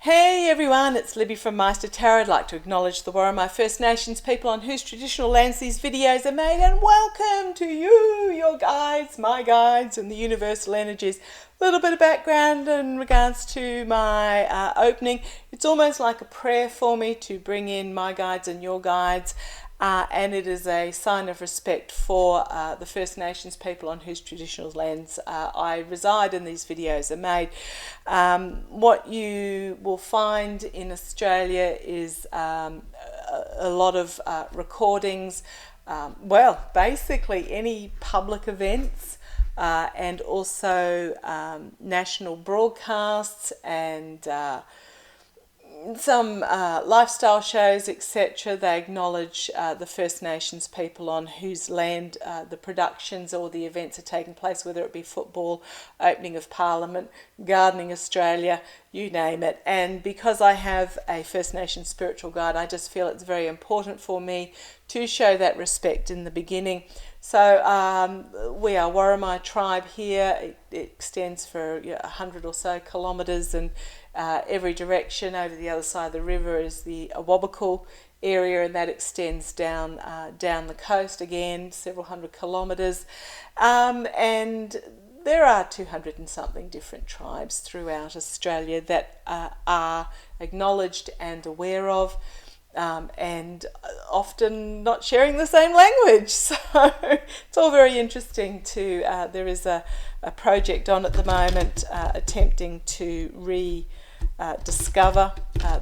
Hey everyone, it's Libby from Meister Tarot. I'd like to acknowledge the Worimi First Nations people on whose traditional lands these videos are made, and welcome to you, your guides, my guides, and the universal energies. A little bit of background in regards to my opening. It's almost like a prayer for me to bring in my guides and your guides. And it is a sign of respect for the First Nations people on whose traditional lands I reside and these videos are made. What you will find in Australia is a lot of recordings, basically any public events, and also national broadcasts and some lifestyle shows, etc. They acknowledge the First Nations people on whose land the productions or the events are taking place, whether it be football, opening of Parliament, Gardening Australia, you name it. And because I have a First Nations spiritual guide, I just feel it's very important for me to show that respect in the beginning. So we are Worimi tribe here. It extends for 100 or so kilometres, and every direction. Over the other side of the river is the Awabakal area, and that extends down the coast again, several hundred kilometres. And there are 200 and something different tribes throughout Australia that are acknowledged and aware of. And often not sharing the same language, so it's all very interesting to there is a project on at the moment attempting to rediscover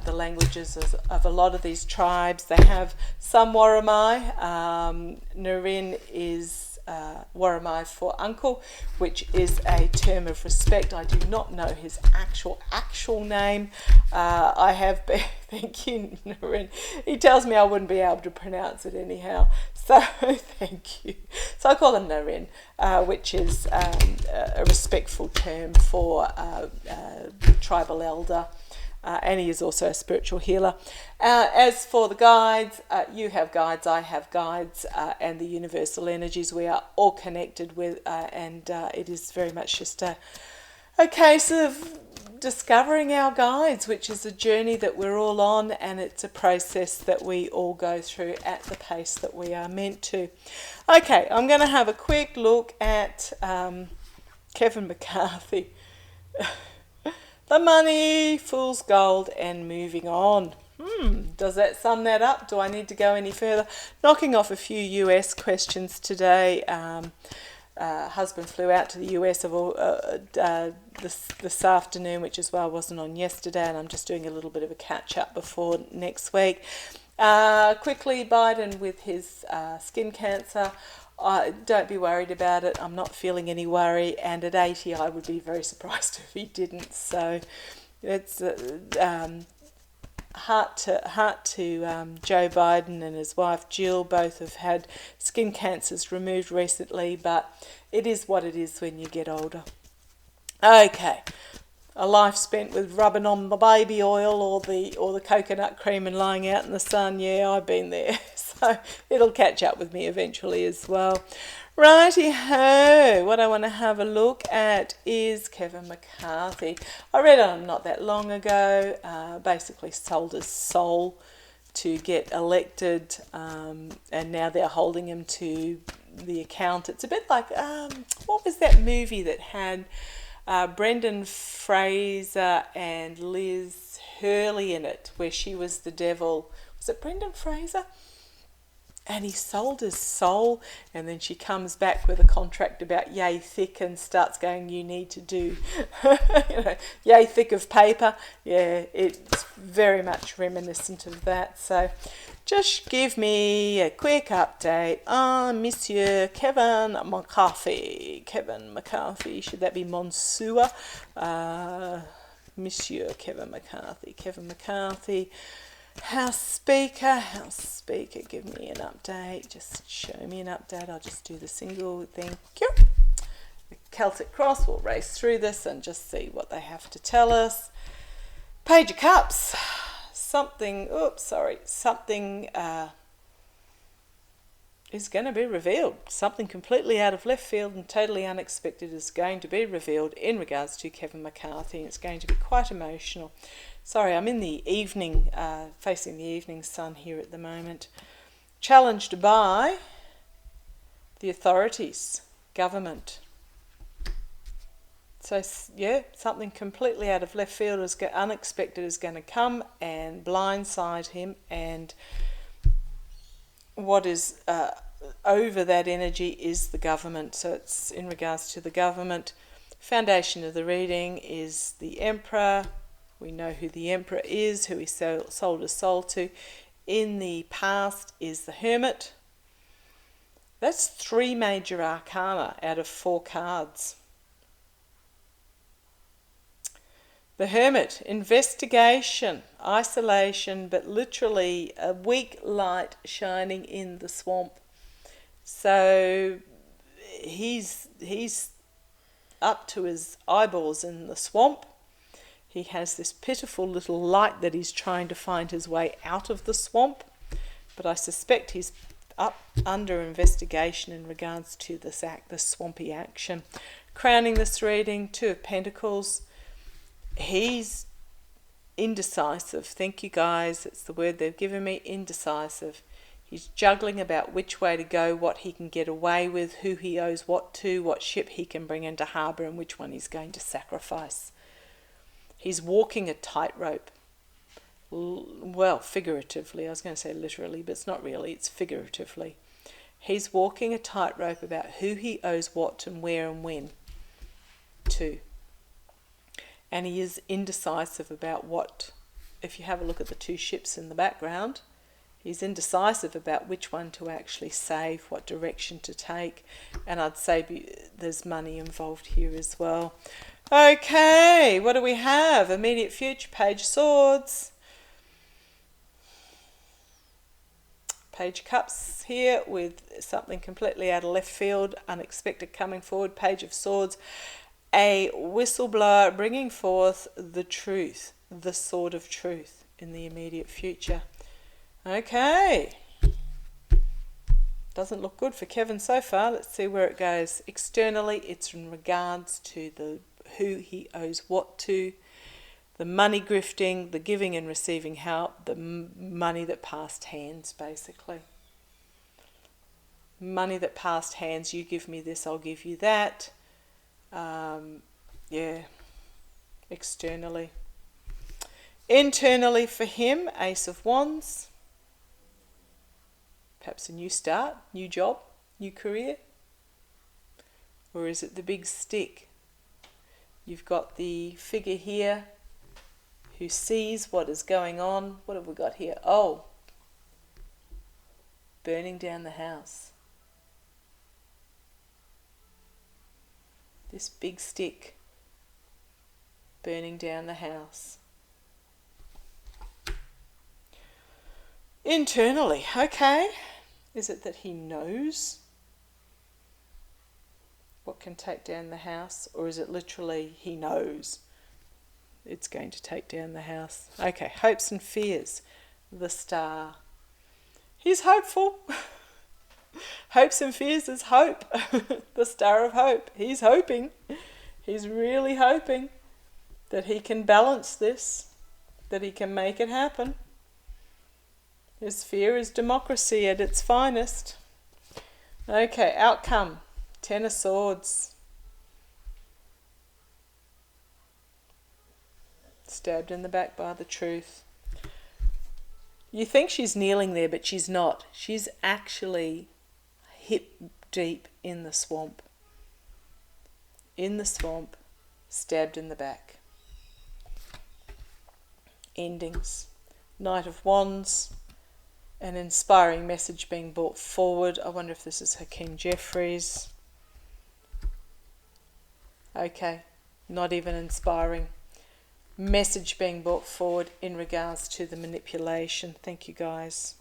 the languages of a lot of these tribes. They have some Worimi. Narin is Worimi for uncle, which is a term of respect. I do not know his actual name. I have been thinking, Narin. He tells me I wouldn't be able to pronounce it anyhow. So thank you. So I call him Narin, which is a respectful term for tribal elder. And he is also a spiritual healer. As for the guides, you have guides, I have guides, and the universal energies we are all connected with, and it is very much just a case of discovering our guides, which is a journey that we're all on, and it's a process that we all go through at the pace that we are meant to. Okay, I'm going to have a quick look at Kevin McCarthy. The money, fool's gold, and moving on. Does that sum that up? Do I need to go any further? Knocking off a few US questions today. Husband flew out to the US this afternoon, which is why I wasn't on yesterday, and I'm just doing a little bit of a catch-up before next week. Quickly, Biden with his skin cancer. Don't be worried about it. I'm not feeling any worry, and at 80 I would be very surprised if he didn't. So it's heart to Joe Biden and his wife Jill. Both have had skin cancers removed recently, but it is what it is when you get older. Okay. A life spent with rubbing on the baby oil or the coconut cream and lying out in the sun. Yeah, I've been there. So it'll catch up with me eventually as well. Righty-ho. What I want to have a look at is Kevin McCarthy. I read on him not that long ago. Basically sold his soul to get elected, and now they're holding him to the account. It's a bit like, what was that movie that had Brendan Fraser and Liz Hurley in it, where she was the devil? Was it Brendan Fraser? And he sold his soul, and then she comes back with a contract about yay thick and starts going, you need to do yay thick of paper. Yeah, it's very much reminiscent of that. So just give me a quick update on Monsieur Kevin McCarthy. Kevin McCarthy, should that be Monsieur? Monsieur Kevin McCarthy. Kevin McCarthy. House Speaker, give me an update. Just show me an update. I'll just do the single. Thank you. The Celtic Cross will race through this and just see what they have to tell us. Page of Cups. Something is going to be revealed. Something completely out of left field and totally unexpected is going to be revealed in regards to Kevin McCarthy. It's going to be quite emotional. Sorry, I'm in the evening, facing the evening sun here at the moment. Challenged by the authorities, government. So, yeah, something completely out of left field, unexpected is going to come and blindside him, and what is over that energy is the government. So it's in regards to the government. Foundation of the reading is the Emperor. We know who the Emperor is, who he sold his soul to. In the past is the Hermit. That's 3 major arcana out of 4 cards. The Hermit, investigation, isolation, but literally a weak light shining in the swamp. So he's up to his eyeballs in the swamp. He has this pitiful little light that he's trying to find his way out of the swamp. But I suspect he's up under investigation in regards to this swampy action. Crowning this reading, 2 of Pentacles. He's indecisive. Thank you, guys. It's the word they've given me, indecisive. He's juggling about which way to go, what he can get away with, who he owes what to, what ship he can bring into harbour, and which one he's going to sacrifice. He's walking a tightrope. Well, figuratively. I was going to say literally, but it's not really. It's figuratively. He's walking a tightrope about who he owes what and where and when to. And he is indecisive about what, if you have a look at the 2 ships in the background, he's indecisive about which one to actually save, what direction to take. And I'd say there's money involved here as well. Okay, what do we have? Immediate future, Page of Swords. Page of Cups here with something completely out of left field, unexpected coming forward. Page of Swords. A whistleblower bringing forth the truth, the sword of truth in the immediate future. Okay. Doesn't look good for Kevin so far. Let's see where it goes. Externally, it's in regards to the who he owes what to, the money grifting, the giving and receiving help, the money that passed hands, basically. Money that passed hands, you give me this, I'll give you that. Yeah, externally. Internally for him, Ace of Wands. Perhaps a new start, new job, new career. Or is it the big stick? You've got the figure here who sees what is going on. What have we got here? Oh, burning down the house. This big stick burning down the house. Internally, okay. Is it that he knows what can take down the house? Or is it literally he knows it's going to take down the house? Okay, hopes and fears. The Star. He's hopeful. Hopes and fears is hope. The Star of Hope. He's hoping. He's really hoping that he can balance this, that he can make it happen. His fear is democracy at its finest. Okay, outcome. 10 of Swords. Stabbed in the back by the truth. You think she's kneeling there, but she's not. She's actually hip deep in the swamp. In the swamp, stabbed in the back. Endings. Knight of Wands. An inspiring message being brought forward. I wonder if this is Hakeem Jeffries. Okay, not even inspiring. Message being brought forward in regards to the manipulation. Thank you, guys.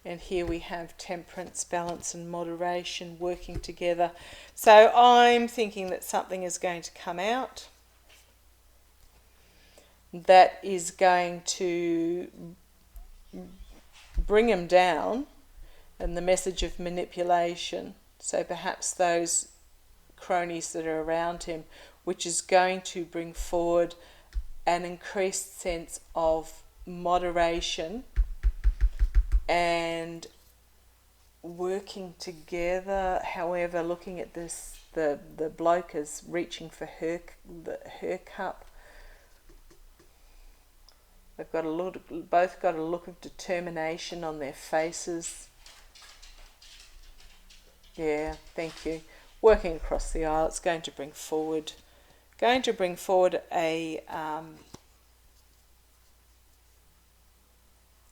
And here we have temperance, balance and moderation working together. So I'm thinking that something is going to come out that is going to bring him down, and the message of manipulation. So perhaps those cronies that are around him, which is going to bring forward an increased sense of moderation and working together. However, looking at this, the bloke is reaching for her cup. They've got both got a look of determination on their faces. Yeah, thank you. Working across the aisle, it's going to bring forward a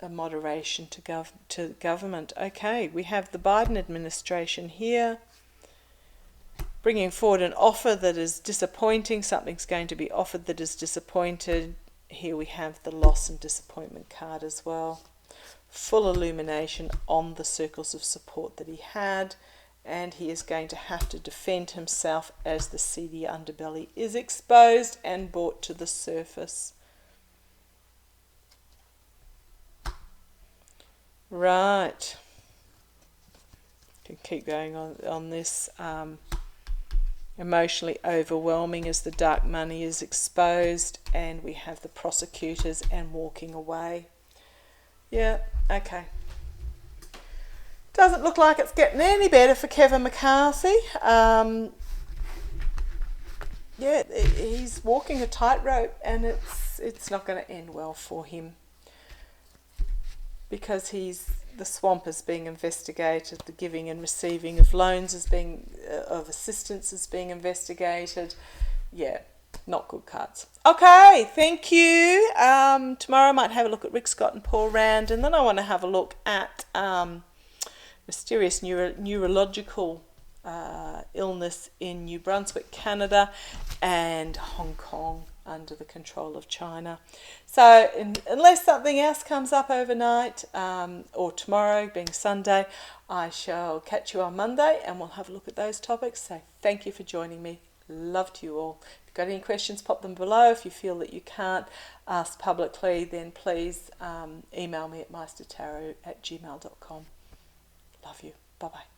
moderation to government. Okay, we have the Biden administration here bringing forward an offer that is disappointing. Something's going to be offered that is disappointed. Here we have the loss and disappointment card as well. Full illumination on the circles of support that he had, and he is going to have to defend himself as the seedy underbelly is exposed and brought to the surface. Right. Can keep going on this. Emotionally overwhelming as the dark money is exposed, and we have the prosecutors and walking away. Yeah, okay. Doesn't look like it's getting any better for Kevin McCarthy. Yeah, he's walking a tightrope, and it's not going to end well for him, because the swamp is being investigated, the giving and receiving of loans of assistance is being investigated. Yeah, not good cards. Okay, thank you. Tomorrow I might have a look at Rick Scott and Paul Rand, and then I want to have a look at mysterious neurological illness in New Brunswick, Canada, and Hong Kong under the control of China. So unless something else comes up overnight or tomorrow being Sunday, I shall catch you on Monday and we'll have a look at those topics. So thank you for joining me. Love to you all. If you've got any questions, pop them below. If you feel that you can't ask publicly, then please email me at meistertarot@gmail.com. Love you. Bye-bye.